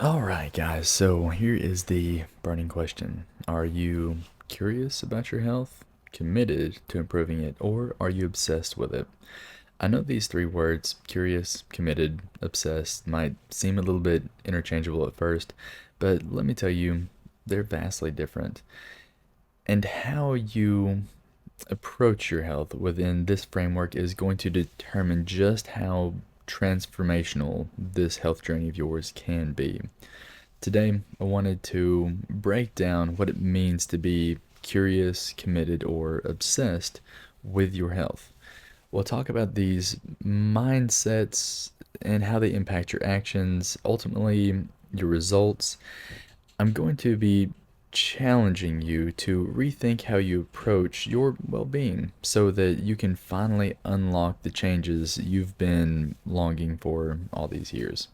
All right, guys. So here is the burning question. Are you curious about your health, committed to improving it, or are you obsessed with it? I know these three words, curious, committed, obsessed, might seem a little bit interchangeable at first, but let me tell you, they're vastly different. And how you approach your health within this framework is going to determine just how transformational this health journey of yours can be. Today, I wanted to break down what it means to be curious, committed, or obsessed with your health. We'll talk about these mindsets and how they impact your actions, ultimately, your results. I'm going to be challenging you to rethink how you approach your well being so that you can finally unlock the changes you've been longing for all these years.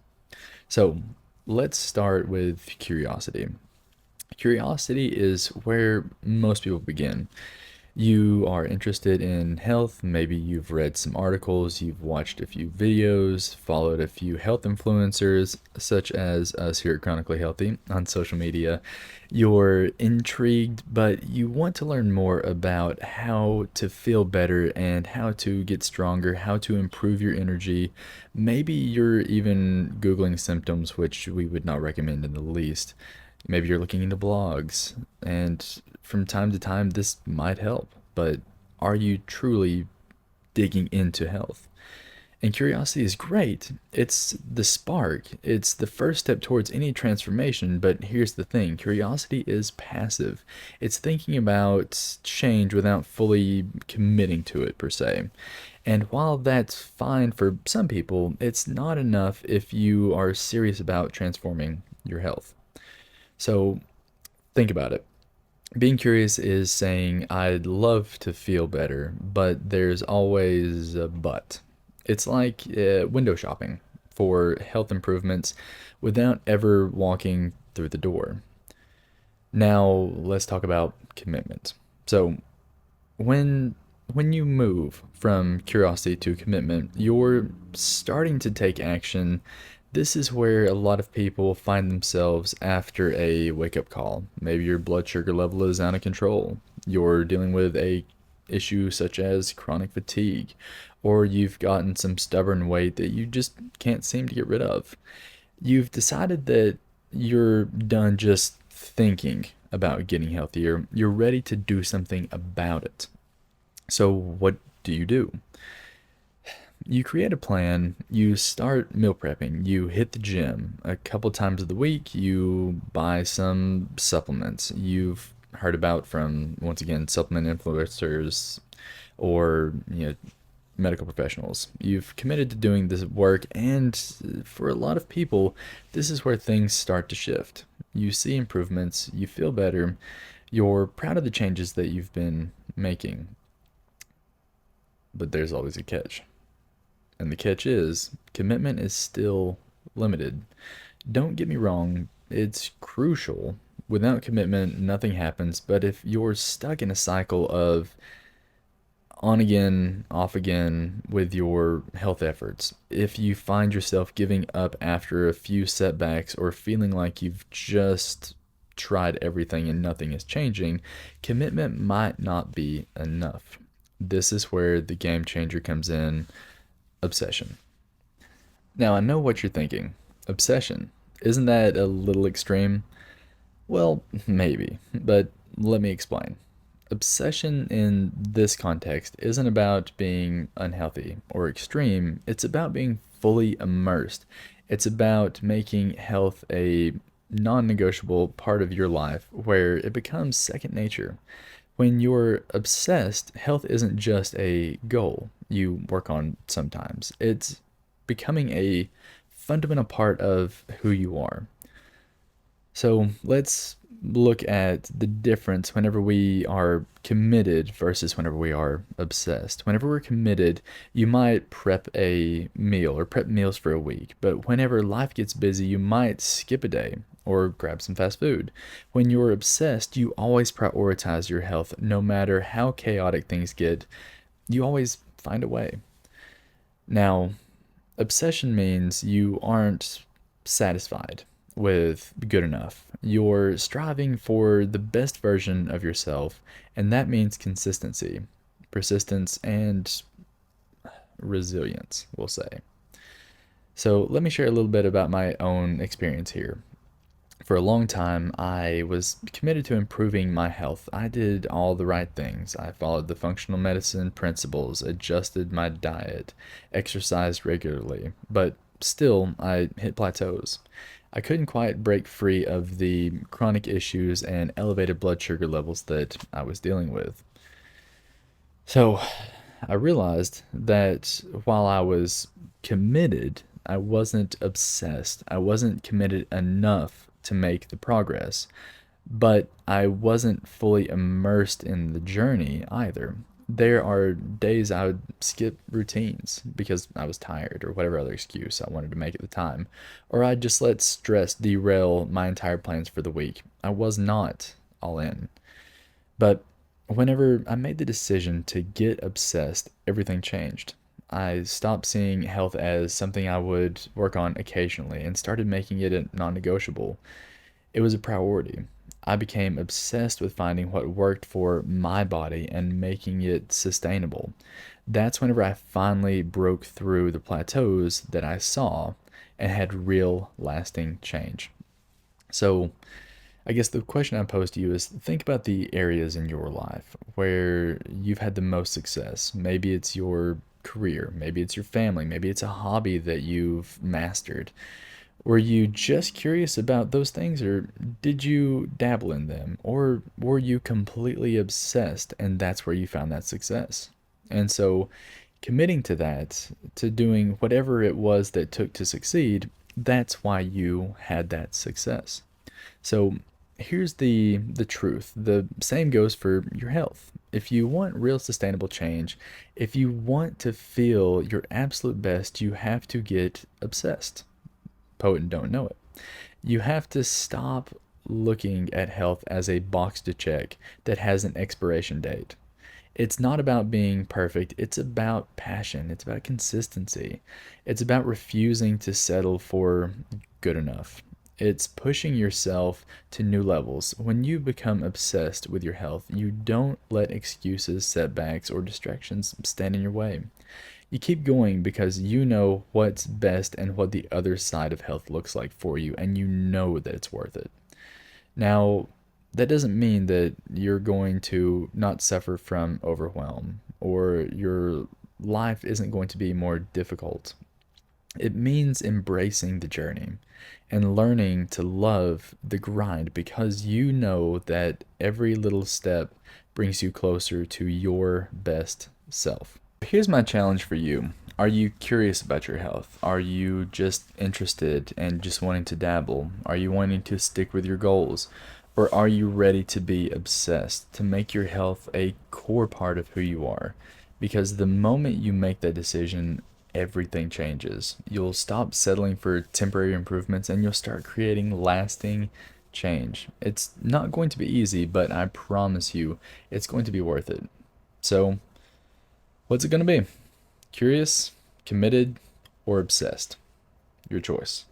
So, let's start with curiosity. Curiosity is where most people begin. You are interested in health, maybe you've read some articles, you've watched a few videos, followed a few health influencers, such as us here at Chronically Healthy on social media. You're intrigued, but you want to learn more about how to feel better and how to get stronger, how to improve your energy. Maybe you're even Googling symptoms, which we would not recommend in the least. Maybe you're looking into blogs, and from time to time, this might help. But are you truly digging into health? And curiosity is great. It's the spark, it's the first step towards any transformation. But here's the thing, curiosity is passive. It's thinking about change without fully committing to it, per se. And while that's fine for some people, it's not enough if you are serious about transforming your health. So think about it. Being curious is saying, I'd love to feel better, but there's always a but. It's like window shopping for health improvements without ever walking through the door. Now, let's talk about commitment. So, when when you move from curiosity to commitment, you're starting to take action. This is where a lot of people find themselves after a wake-up call. Maybe your blood sugar level is out of control. You're dealing with a issue such as chronic fatigue, or you've gotten some stubborn weight that you just can't seem to get rid of. You've decided that you're done just thinking about getting healthier. You're ready to do something about it. So, what do? You create a plan, you start meal prepping, you hit the gym a couple times of the week, you buy some supplements you've heard about from, once again, supplement influencers or, medical professionals. You've committed to doing this work, and for a lot of people, this is where things start to shift. You see improvements, you feel better, you're proud of the changes that you've been making, but there's always a catch. And the catch is, commitment is still limited. Don't get me wrong, it's crucial. Without commitment, nothing happens. But if you're stuck in a cycle of on again, off again with your health efforts, if you find yourself giving up after a few setbacks or feeling like you've just tried everything and nothing is changing, commitment might not be enough. This is where the game changer comes in: obsession. Now, I know what you're thinking. Obsession. Isn't that a little extreme? Well, maybe, but let me explain. Obsession in this context isn't about being unhealthy or extreme, it's about being fully immersed. It's about making health a non negotiable part of your life where it becomes second nature. When you're obsessed, health isn't just a goal you work on sometimes, it's becoming a fundamental part of who you are. So let's look at the difference whenever we are committed versus whenever we are obsessed. Whenever we're committed, you might prep a meal or prep meals for a week, but whenever life gets busy, you might skip a day or grab some fast food. When you're obsessed, you always prioritize your health no matter how chaotic things get. You always find a way. Now, obsession means you aren't satisfied with good enough. You're striving for the best version of yourself, and that means consistency, persistence, and resilience, we'll say. So, let me share a little bit about my own experience here. For a long time, I was committed to improving my health. I did all the right things. I followed the functional medicine principles, adjusted my diet, exercised regularly, but still, I hit plateaus. I couldn't quite break free of the chronic issues and elevated blood sugar levels that I was dealing with. So, I realized that while I was committed, I wasn't obsessed. I wasn't committed enough to make the progress, but I wasn't fully immersed in the journey either. There are days I would skip routines because I was tired or whatever other excuse I wanted to make at the time, or I'd just let stress derail my entire plans for the week. I was not all in. But whenever I made the decision to get obsessed, everything changed. I stopped seeing health as something I would work on occasionally and started making it a non negotiable. It was a priority. I became obsessed with finding what worked for my body and making it sustainable. That's whenever I finally broke through the plateaus that I saw and had real lasting change. So, I guess the question I pose to you is think about the areas in your life where you've had the most success. Maybe it's your career, maybe it's your family, maybe it's a hobby that you've mastered. Were you just curious about those things, or did you dabble in them? Or were you completely obsessed and that's where you found that success? And so, committing to that, to doing whatever it was that took to succeed, that's why you had that success. So here's the truth. The same goes for your health. If you want real sustainable change, if you want to feel your absolute best, you have to get obsessed. Potent don't know it. You have to stop looking at health as a box to check that has an expiration date. It's not about being perfect. It's about passion. It's about consistency. It's about refusing to settle for good enough. It's pushing yourself to new levels. When you become obsessed with your health, you don't let excuses, setbacks, or distractions stand in your way. You keep going because you know what's best and what the other side of health looks like for you, and you know that it's worth it. Now, that doesn't mean that you're going to not suffer from overwhelm or your life isn't going to be more difficult. It means embracing the journey and learning to love the grind because you know that every little step brings you closer to your best self. Here's my challenge for you. Are you curious about your health? Are you just interested and just wanting to dabble? Are you wanting to stick with your goals? Or are you ready to be obsessed, to make your health a core part of who you are? Because the moment you make that decision, everything changes. You'll stop settling for temporary improvements and you'll start creating lasting change. It's not going to be easy, but I promise you it's going to be worth it. So, what's it going to be? Curious, committed, or obsessed? Your choice.